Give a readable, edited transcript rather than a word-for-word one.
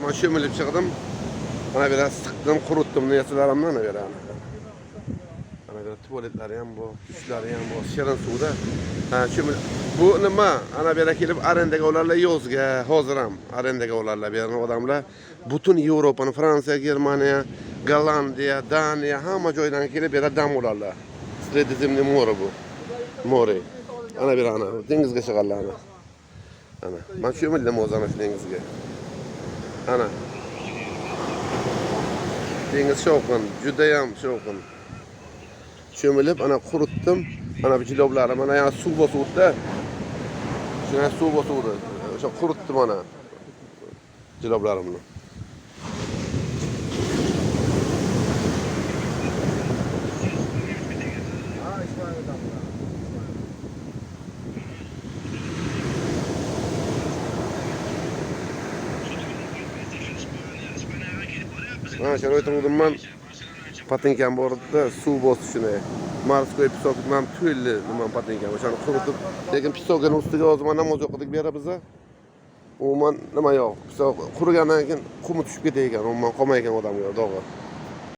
Ben şömülüp çıktım. Bana biraz sıktım, kuruttum neyselerimden göre. Bana göre tuvaletleri hem bu, duşları hem bu, şirin suda. Ha, şömül. Bu nima? Ana bera kelip arendege olarla yozga, hoziram. Arendege olarla beran odamlar. Bütün Avrupa'nın, Fransa, Germaniya, Gollandiya, Daniya, hamma joydan kelip bera dam olarlar. Sredizemli moru bu. Mori. Ana bera ana, dengizge çıkarlar ana. Ana. Ben şömüldüm o zaman şu dengizge. Ana. Deniz şovqun, judayam şovqun. Çömelip ana kuruttum. Ana bir kiloblarım ana ya su bosuğda. Şuna su bosuğda. Şu kuruttum ana. Kiloblarımı. Ha, şöyle oturdum ben. Patinkam borda suv bosishini. Marskoy pisokdan tüylü nima patinkam. O'shani quritib, lekin pisokning ustiga o'zim namoz o'qidik beramiz. Umuman nima yo'q. Pisok qurigandan keyin qumi tushib ketayotgan, umuman qolmayotgan odamga, to'g'ri.